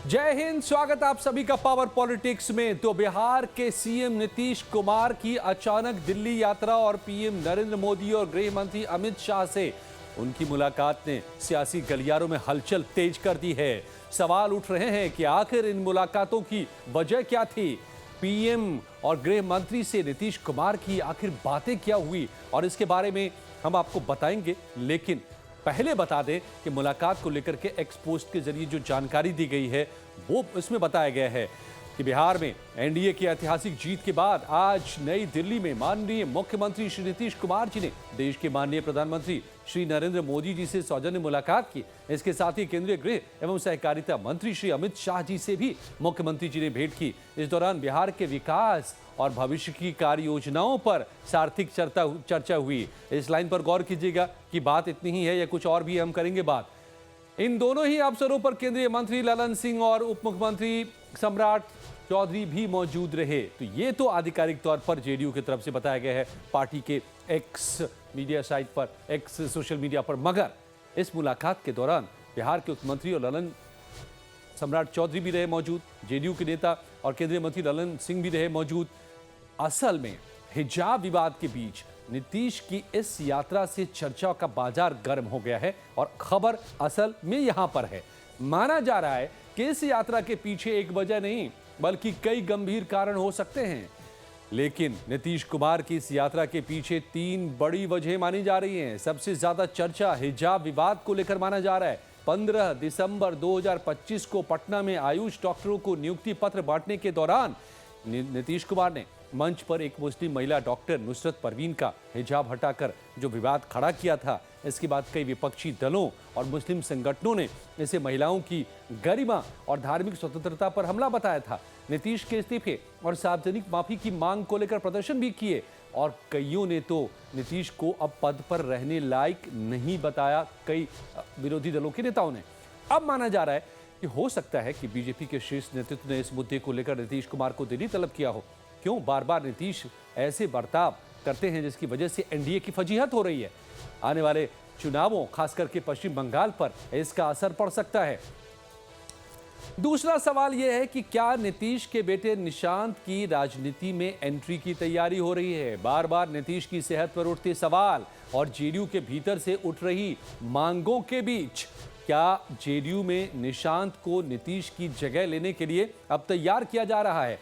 जय हिंद। स्वागत आप सभी का पावर पॉलिटिक्स में। तो बिहार के सीएम नीतीश कुमार की अचानक दिल्ली यात्रा और पीएम नरेंद्र मोदी और गृह मंत्री अमित शाह से उनकी मुलाकात ने सियासी गलियारों में हलचल तेज कर दी है। सवाल उठ रहे हैं कि आखिर इन मुलाकातों की वजह क्या थी। पीएम और गृह मंत्री से नीतीश कुमार की आखिर बातें क्या हुई, और इसके बारे में हम आपको बताएंगे। लेकिन पहले बता दें कि मुलाकात को लेकर के एक्स पोस्ट के जरिए जो जानकारी दी गई है वो इसमें बताया गया है कि बिहार में एनडीए की ऐतिहासिक जीत के बाद आज नई दिल्ली में माननीय मुख्यमंत्री श्री नीतीश कुमार जी ने देश के माननीय प्रधानमंत्री श्री नरेंद्र मोदी जी से सौजन्य मुलाकात की। इसके साथ ही केंद्रीय गृह एवं सहकारिता मंत्री श्री अमित शाह जी से भी मुख्यमंत्री जी ने भेंट की। इस दौरान बिहार के विकास और भविष्य की कार्य योजनाओं पर सार्थक चर्चा हुई। इस लाइन पर गौर कीजिएगा कि बात इतनी ही है या कुछ और भी हम करेंगे बात। इन दोनों ही अवसरों पर केंद्रीय मंत्री ललन सिंह और उप मुख्यमंत्री सम्राट चौधरी भी मौजूद रहे। तो ये तो आधिकारिक तौर पर जेडीयू की तरफ से बताया गया है पार्टी के एक्स मीडिया साइट पर, एक्स सोशल मीडिया पर। मगर इस मुलाकात के दौरान बिहार के मुख्यमंत्री और ललन सम्राट चौधरी भी रहे मौजूद, जेडीयू के नेता और केंद्रीय मंत्री ललन सिंह भी रहे मौजूद। असल में हिजाब विवाद के बीच नीतीश की इस यात्रा से चर्चा का बाजार गर्म हो गया है और खबर असल में यहां पर है। माना जा रहा है कि इस यात्रा के पीछे एक वजह नहीं बल्कि कई गंभीर कारण हो सकते हैं। लेकिन नीतीश कुमार की इस यात्रा के पीछे 3 बड़ी वजह मानी जा रही हैं। सबसे ज्यादा चर्चा हिजाब विवाद को लेकर माना जा रहा है। 15 दिसंबर 2025 को पटना में आयुष डॉक्टरों को नियुक्ति पत्र बांटने के दौरान नीतीश कुमार ने मंच पर एक मुस्लिम महिला डॉक्टर नुसरत परवीन का हिजाब हटाकर जो विवाद खड़ा किया था। इसके बाद कई विपक्षी दलों और मुस्लिम संगठनों ने इसे महिलाओं की गरिमा और धार्मिक स्वतंत्रता पर हमला बताया था। नीतीश के इस्तीफे और सार्वजनिक माफी की मांग को लेकर प्रदर्शन भी किए और कईयों ने तो नीतीश को अब पद पर रहने लायक नहीं बताया, कई विरोधी दलों के नेताओं ने। अब माना जा रहा है कि हो सकता है कि बीजेपी के शीर्ष नेतृत्व ने इस मुद्दे को लेकर नीतीश कुमार को दिल्ली तलब किया हो। क्यों बार बार नीतीश ऐसे बर्ताव करते हैं जिसकी वजह से एनडीए की फजीहत हो रही है। आने वाले चुनावों खास करके पश्चिम बंगाल पर इसका असर पड़ सकता है। दूसरा सवाल यह है कि क्या नीतीश के बेटे निशांत की राजनीति में एंट्री की तैयारी हो रही है। बार बार नीतीश की सेहत पर उठते सवाल और जेडीयू के भीतर से उठ रही मांगों के बीच क्या जेडीयू में निशांत को नीतीश की जगह लेने के लिए अब तैयार किया जा रहा है।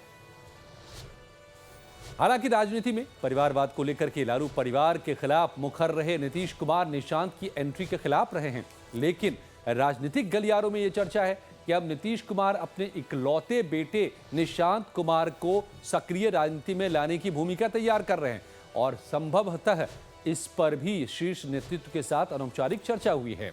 हालांकि राजनीति में परिवारवाद को लेकर के लालू परिवार के खिलाफ मुखर रहे नीतीश कुमार निशांत की एंट्री के खिलाफ रहे हैं। लेकिन राजनीतिक गलियारों में यह चर्चा है कि अब नीतीश कुमार अपने इकलौते बेटे निशांत कुमार को सक्रिय राजनीति में लाने की भूमिका तैयार कर रहे हैं और संभवतः इस पर भी शीर्ष नेतृत्व के साथ अनौपचारिक चर्चा हुई है।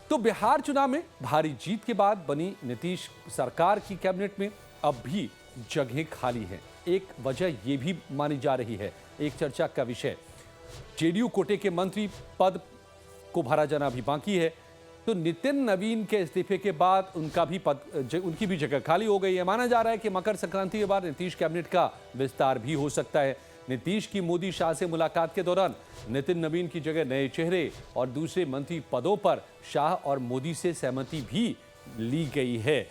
तो बिहार चुनाव में भारी जीत के बाद बनी नीतीश सरकार की कैबिनेट में अब भी जगहें खाली हैं। एक वजह यह भी मानी जा रही है, एक चर्चा का विषय, जेडीयू कोटे के मंत्री पद को भरा जाना अभी बाकी है। तो नितिन नवीन के इस्तीफे के बाद उनकी भी जगह खाली हो गई है। माना जा रहा है कि मकर संक्रांति के बाद नीतीश कैबिनेट का विस्तार भी हो सकता है। नीतीश की मोदी शाह से मुलाकात के दौरान नितिन नवीन की जगह नए चेहरे और दूसरे मंत्री पदों पर शाह और मोदी से सहमति भी ली गई है।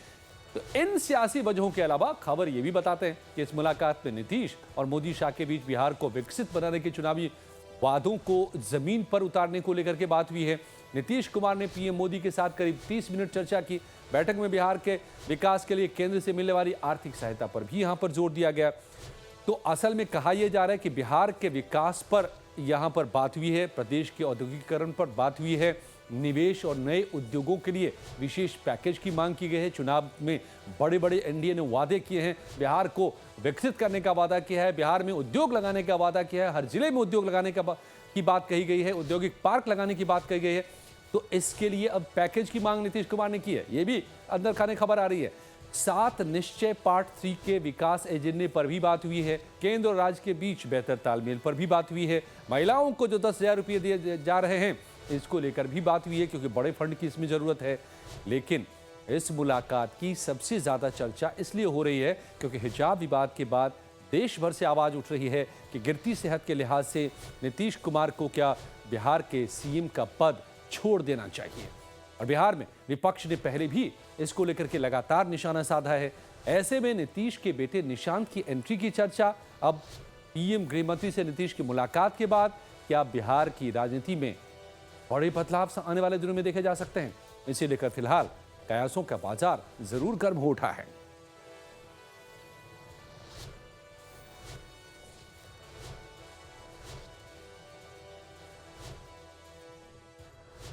तो इन सियासी वजहों के अलावा खबर यह भी बताते हैं कि इस मुलाकात में नीतीश और मोदी शाह के बीच बिहार को विकसित बनाने के चुनावी वादों को जमीन पर उतारने को लेकर के बात हुई है। नीतीश कुमार ने पीएम मोदी के साथ करीब 30 मिनट चर्चा की। बैठक में बिहार के विकास के लिए केंद्र से मिलने वाली आर्थिक सहायता पर भी यहां पर जोर दिया गया। तो असल में कहा यह जा रहा है कि बिहार के विकास पर यहां पर बात हुई है, प्रदेश के औद्योगिकीकरण पर बात हुई है, निवेश और नए उद्योगों के लिए विशेष पैकेज की मांग की गई है। चुनाव में बड़े बड़े एनडीए ने वादे किए हैं, बिहार को विकसित करने का वादा किया है, बिहार में उद्योग लगाने का वादा किया है, हर जिले में उद्योग लगाने की बात कही गई है, औद्योगिक पार्क लगाने की बात कही गई है। तो इसके लिए अब पैकेज की मांग नीतीश कुमार ने की है, यह भी अंदर खाने खबर आ रही है। 7 निश्चय पार्ट 3 के विकास एजेंडे पर भी बात हुई है। केंद्र और राज्य के बीच बेहतर तालमेल पर भी बात हुई है। महिलाओं को जो 10,000 रुपये दिए जा रहे हैं इसको लेकर भी बात हुई है क्योंकि बड़े फंड की इसमें जरूरत है। लेकिन इस मुलाकात की सबसे ज्यादा चर्चा इसलिए हो रही है क्योंकि हिजाब विवाद के बाद देश भर से आवाज उठ रही है कि गिरती सेहत के लिहाज से नीतीश कुमार को क्या बिहार के सीएम का पद छोड़ देना चाहिए। और बिहार में विपक्ष ने पहले भी इसको लेकर के लगातार निशाना साधा है। ऐसे में नीतीश के बेटे निशांत की एंट्री की चर्चा। अब पीएम गृह मंत्री से नीतीश की मुलाकात के बाद क्या बिहार की राजनीति में बड़े बदलाव आने वाले दिनों में देखे जा सकते हैं? इसे लेकर फिलहाल कयासों का बाजार जरूर गर्म हो उठा है।